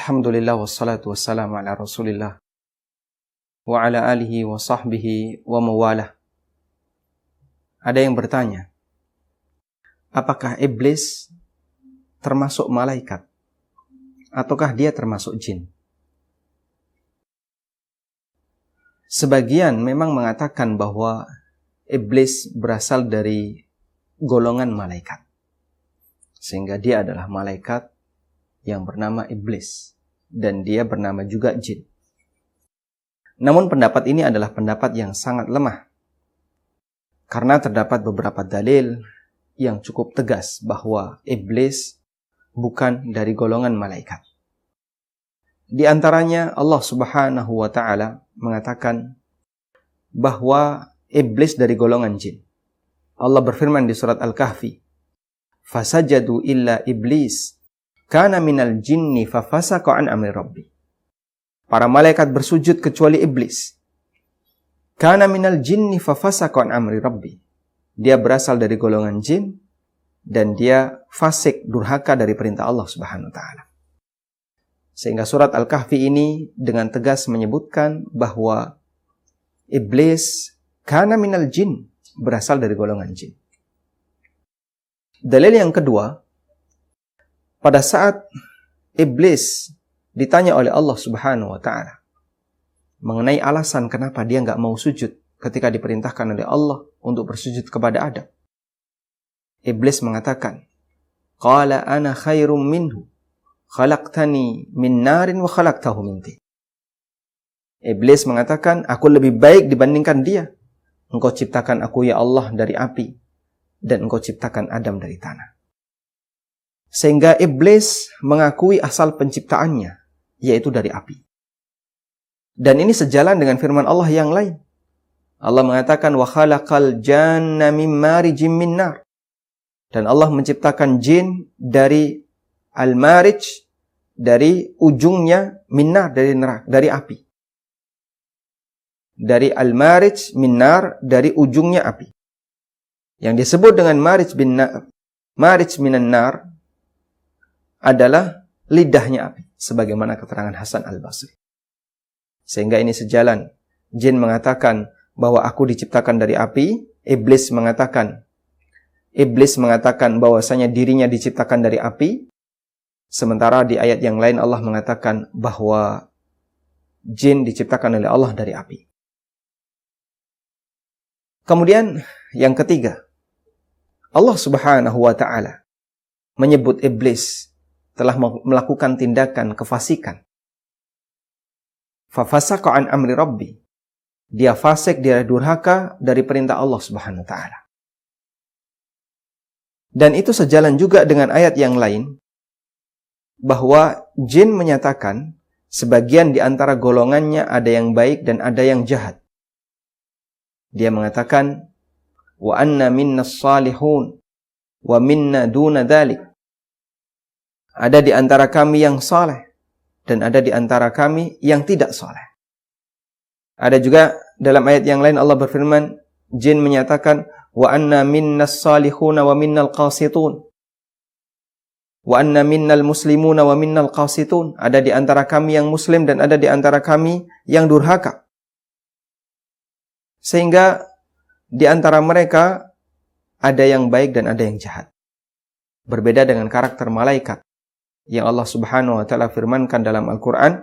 Alhamdulillah wassalatu wassalamu ala Rasulillah wa ala alihi wa sahbihi wa mawalah. Ada yang bertanya, apakah iblis termasuk malaikat ataukah dia termasuk jin? Sebagian memang mengatakan bahwa iblis berasal dari golongan malaikat, sehingga dia adalah malaikat yang bernama iblis, dan dia bernama juga jin. Namun pendapat ini adalah pendapat yang sangat lemah, karena terdapat beberapa dalil yang cukup tegas bahwa iblis bukan dari golongan malaikat. Di antaranya Allah Subhanahu wa Ta'ala mengatakan bahwa iblis dari golongan jin. Allah berfirman di surat Al-Kahfi, "Fasajadu illa iblis kana minal jinni fafasaqa an amri rabbi." Para malaikat bersujud kecuali iblis. Kana minal jinni fafasaqa an amri rabbi. Dia berasal dari golongan jin dan dia fasik, durhaka dari perintah Allah Subhanahu wa Ta'ala. Sehingga surat Al-Kahfi ini dengan tegas menyebutkan bahwa iblis kana minal jin, berasal dari golongan jin. Dalil yang kedua, pada saat iblis ditanya oleh Allah Subhanahu wa Ta'ala mengenai alasan kenapa dia nggak mau sujud ketika diperintahkan oleh Allah untuk bersujud kepada Adam, iblis mengatakan, "Qala ana khairum minhu, khalaqtani min narin wa khalaqtahu min tin." Iblis mengatakan, aku lebih baik dibandingkan dia. Engkau ciptakan aku ya Allah dari api, dan engkau ciptakan Adam dari tanah. Sehingga iblis mengakui asal penciptaannya, yaitu dari api. Dan ini sejalan dengan firman Allah yang lain. Allah mengatakan, wa khalaqal janna min marijim min nar. Dan Allah menciptakan jin dari al-marij, dari ujungnya minnar, dari api. Dari al-marij minnar, dari ujungnya api. Yang disebut dengan marij minan nar adalah lidahnya api, sebagaimana keterangan Hasan al-Basri. Sehingga ini sejalan. Jin mengatakan bahwa aku diciptakan dari api, iblis mengatakan bahwasanya dirinya diciptakan dari api. Sementara di ayat yang lain Allah mengatakan bahwa jin diciptakan oleh Allah dari api. Kemudian yang ketiga, Allah Subhanahu wa Ta'ala menyebut iblis telah melakukan tindakan kefasikan. Fafasaqa an amri rabbi. Dia fasik, dia durhaka dari perintah Allah Subhanahu wa Ta'ala. Dan itu sejalan juga dengan ayat yang lain, bahwa jin menyatakan sebagian di antara golongannya ada yang baik dan ada yang jahat. Dia mengatakan, wa anna minna salihun wa minna duna dhalik. Ada di antara kami yang saleh dan ada di antara kami yang tidak saleh. Ada juga dalam ayat yang lain Allah berfirman, jin menyatakan, wa anna minna salihuna wa minnal qasitun. Wa anna minnal muslimuna wa minnal qasitun. Ada di antara kami yang muslim dan ada di antara kami yang durhaka. Sehingga di antara mereka ada yang baik dan ada yang jahat. Berbeda dengan karakter malaikat yang Allah Subhanahu wa Ta'ala firmankan dalam Al-Quran,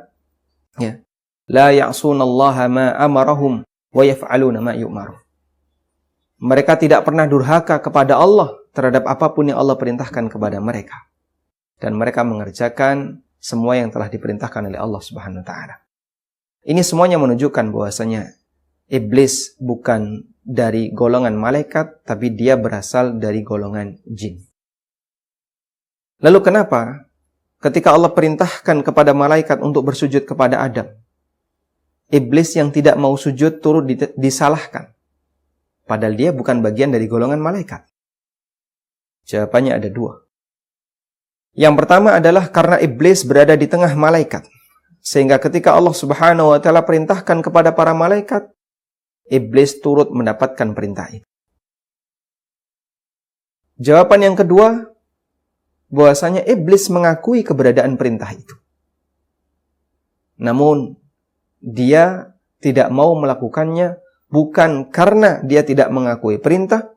ya, la ya'sunallaha ma amarahum wa yaf'aluna ma yu'maru. Mereka tidak pernah durhaka kepada Allah terhadap apapun yang Allah perintahkan kepada mereka. Dan mereka mengerjakan semua yang telah diperintahkan oleh Allah Subhanahu wa Ta'ala. Ini semuanya menunjukkan bahwasanya iblis bukan dari golongan malaikat, tapi dia berasal dari golongan jin. Lalu kenapa ketika Allah perintahkan kepada malaikat untuk bersujud kepada Adam, iblis yang tidak mau sujud turut disalahkan? Padahal dia bukan bagian dari golongan malaikat. Jawabannya ada dua. Yang pertama adalah karena iblis berada di tengah malaikat. Sehingga ketika Allah Subhanahu wa Ta'ala perintahkan kepada para malaikat, iblis turut mendapatkan perintah itu. Jawaban yang kedua, bahwasanya iblis mengakui keberadaan perintah itu. Namun dia tidak mau melakukannya bukan karena dia tidak mengakui perintah,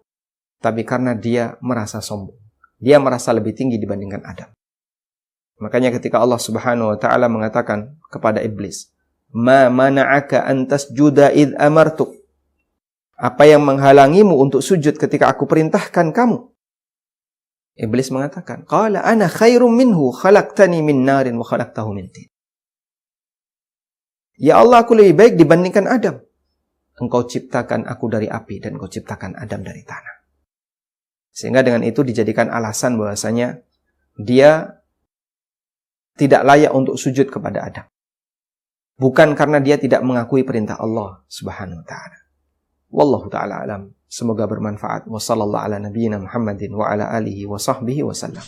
tapi karena dia merasa sombong. Dia merasa lebih tinggi dibandingkan Adam. Makanya ketika Allah Subhanahu wa taala mengatakan kepada iblis, "Ma mana'aka an tasjuda id amartuk?" Apa yang menghalangimu untuk sujud ketika aku perintahkan kamu? Iblis mengatakan, "Qala ana khairum minhu, khalaqtani min narin wa khalaqtahu min tin." Ya Allah, aku lebih baik dibandingkan Adam. Engkau ciptakan aku dari api dan engkau ciptakan Adam dari tanah. Sehingga dengan itu dijadikan alasan bahwasanya dia tidak layak untuk sujud kepada Adam. Bukan karena dia tidak mengakui perintah Allah Subhanahu wa taala. Wallahu taala alam. Semoga bermanfaat. Wassallallahu ala nabiyyina Muhammadin wa ala alihi wa sahbihi wasallam.